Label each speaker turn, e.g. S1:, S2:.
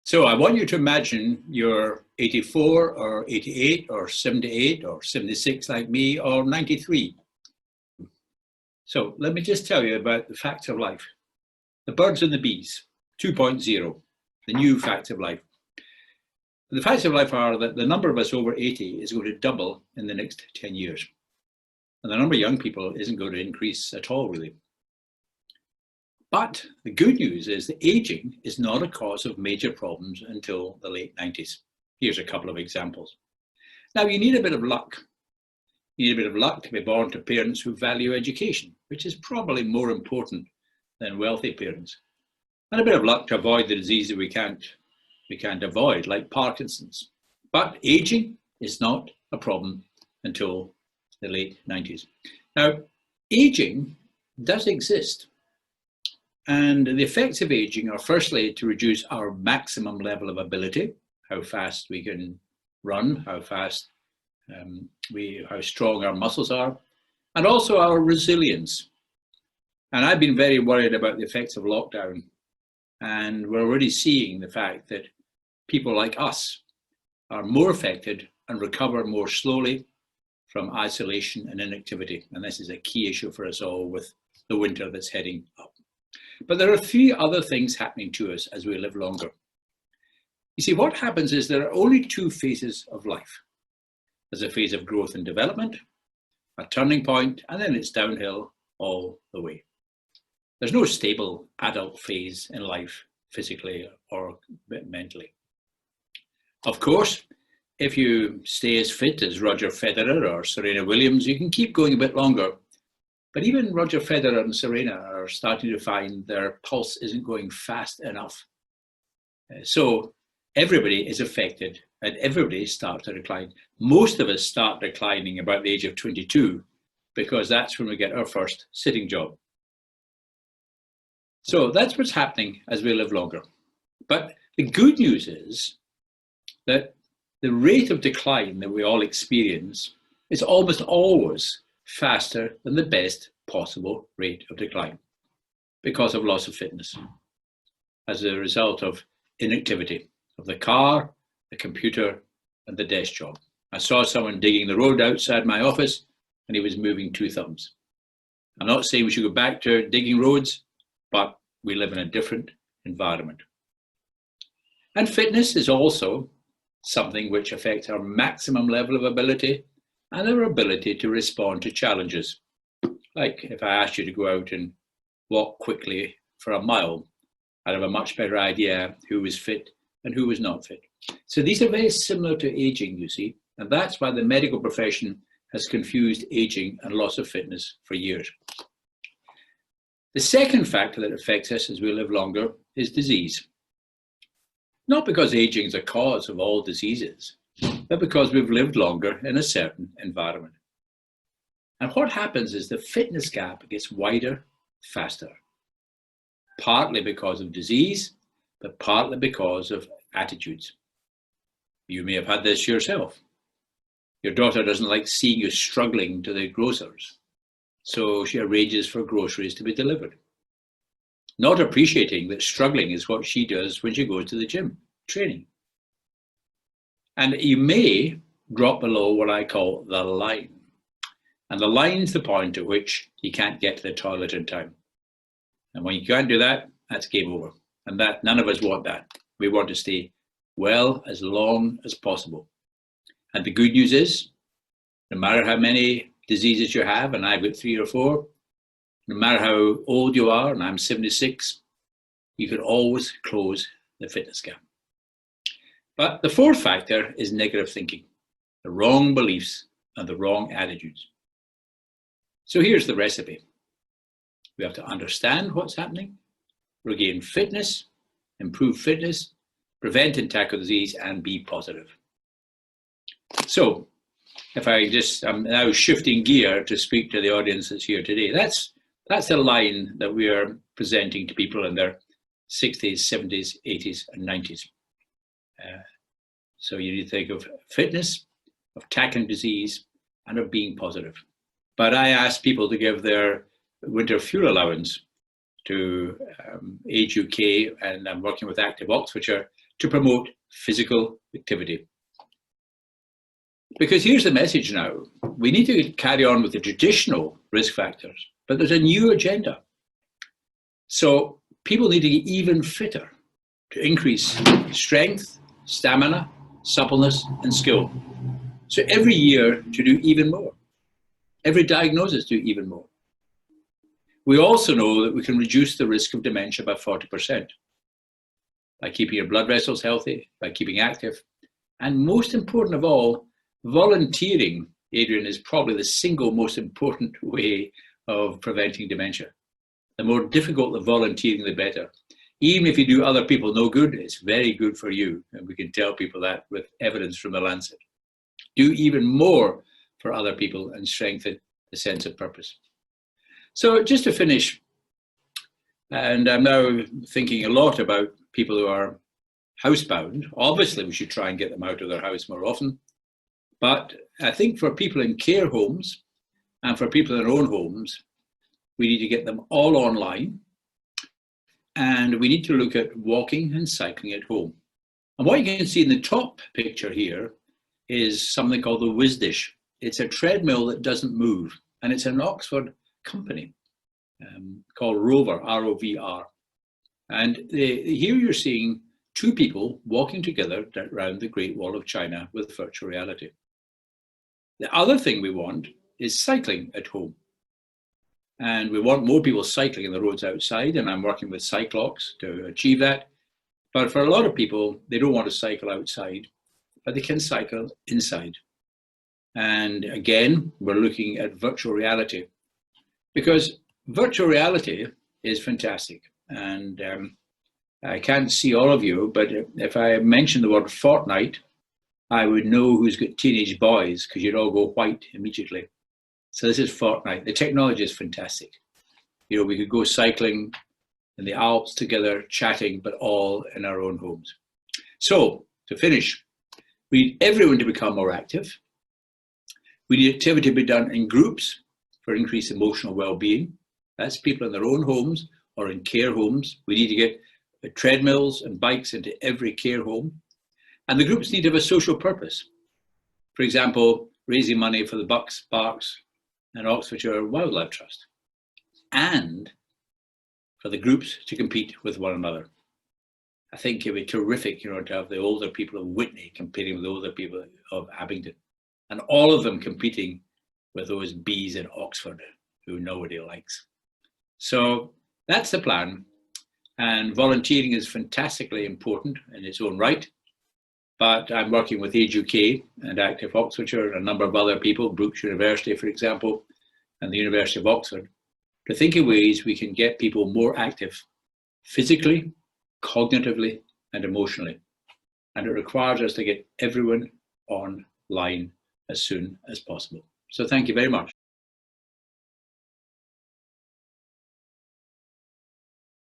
S1: So I want you to imagine you're 84 or 88 or 78 or 76 like me or 93. So let me just tell you about the facts of life. The birds and the bees, 2.0, the new facts of life. The facts of life are that the number of us over 80 is going to double in the next 10 years. And the number of young people isn't going to increase at all, really. But the good news is that aging is not a cause of major problems until the late 90s. Here's a couple of examples. Now, you need a bit of luck. You need a bit of luck to be born to parents who value education, which is probably more important than wealthy parents. And a bit of luck to avoid the disease that we can't avoid, like Parkinson's. But aging is not a problem until the late 90s. Now, aging does exist. And the effects of aging are firstly to reduce our maximum level of ability, how fast we can run, how strong our muscles are, and also our resilience. And I've been very worried about the effects of lockdown. And we're already seeing the fact that people like us are more affected and recover more slowly from isolation and inactivity. And this is a key issue for us all with the winter that's heading up. But there are three other things happening to us as we live longer. You see, what happens is there are only two phases of life. There's a phase of growth and development, a turning point, and then it's downhill all the way. There's no stable adult phase in life, physically or mentally. Of course, if you stay as fit as Roger Federer or Serena Williams, you can keep going a bit longer. But even Roger Federer and Serena are starting to find their pulse isn't going fast enough. So everybody is affected and everybody starts to decline. Most of us start declining about the age of 22 because that's when we get our first sitting job. So that's what's happening as we live longer. But the good news is that the rate of decline that we all experience is almost always faster than the best possible rate of decline because of loss of fitness as a result of inactivity of the car, the computer, and the desk job. I saw someone digging the road outside my office and he was moving 2 thumbs. I'm not saying we should go back to digging roads, but we live in a different environment. And fitness is also something which affects our maximum level of ability and our ability to respond to challenges. Like if I asked you to go out and walk quickly for a mile, I'd have a much better idea who was fit and who was not fit. So these are very similar to aging, you see, and that's why the medical profession has confused aging and loss of fitness for years. The second factor that affects us as we live longer is disease. Not because aging is a cause of all diseases, but because we've lived longer in a certain environment. And what happens is the fitness gap gets wider faster, partly because of disease, but partly because of attitudes. You may have had this yourself. Your daughter doesn't like seeing you struggling to the grocers, so she arranges for groceries to be delivered, not appreciating that struggling is what she does when she goes to the gym, training. And you may drop below what I call the line. And the line's the point at which you can't get to the toilet in time. And when you can't do that, that's game over. And that none of us want that. We want to stay well as long as possible. And the good news is, no matter how many diseases you have, and I've got 3 or 4, no matter how old you are, and I'm 76, you can always close the fitness gap. But the fourth factor is negative thinking, the wrong beliefs and the wrong attitudes. So here's the recipe. We have to understand what's happening, regain fitness, improve fitness, prevent and tackle disease, and be positive. So if I'm now shifting gear to speak to the audience that's here today, that's a line that we are presenting to people in their 60s, 70s, 80s, and 90s. So you need to think of fitness, of tackling disease, and of being positive. But I ask people to give their winter fuel allowance to Age UK, and I'm working with Active Oxfordshire to promote physical activity. Because here's the message now. We need to carry on with the traditional risk factors, but there's a new agenda. So people need to get even fitter to increase strength, stamina, suppleness, and skill. So every year to do even more. Every diagnosis to do even more. We also know that we can reduce the risk of dementia by 40% by keeping your blood vessels healthy, by keeping active, and most important of all, volunteering, Adrian, is probably the single most important way of preventing dementia. The more difficult the volunteering, the better. Even if you do other people no good, it's very good for you. And we can tell people that with evidence from the Lancet. Do even more for other people and strengthen the sense of purpose. So just to finish, and I'm now thinking a lot about people who are housebound. Obviously, we should try and get them out of their house more often. But I think for people in care homes and for people in their own homes, we need to get them all online. And we need to look at walking and cycling at home. And what you can see in the top picture here is something called the WizDish. It's a treadmill that doesn't move. And it's an Oxford company called Rover, R-O-V-R. And here you're seeing two people walking together around the Great Wall of China with virtual reality. The other thing we want is cycling at home. And we want more people cycling in the roads outside, and I'm working with Cyclox to achieve that. But for a lot of people, they don't want to cycle outside, but they can cycle inside. And again, we're looking at virtual reality, because virtual reality is fantastic. And I can't see all of you, but if I mention the word Fortnite, I would know who's got teenage boys, because you'd all go white immediately. So this is Fortnite. The technology is fantastic. You know, we could go cycling in the Alps together, chatting, but all in our own homes. So to finish, we need everyone to become more active. We need activity to be done in groups for increased emotional well-being. That's people in their own homes or in care homes. We need to get treadmills and bikes into every care home. And the groups need to have a social purpose. For example, raising money for the Bucks, Barks, and Oxfordshire Wildlife Trust, and for the groups to compete with one another. I think it'd be terrific, you know, to have the older people of Whitney competing with the older people of Abingdon, and all of them competing with those bees in Oxford who nobody likes. So that's the plan. And volunteering is fantastically important in its own right. But I'm working with Age UK and Active Oxfordshire and a number of other people, Brookes University, for example, and the University of Oxford, to think of ways we can get people more active physically, cognitively, and emotionally. And it requires us to get everyone online as soon as possible. So thank you very much.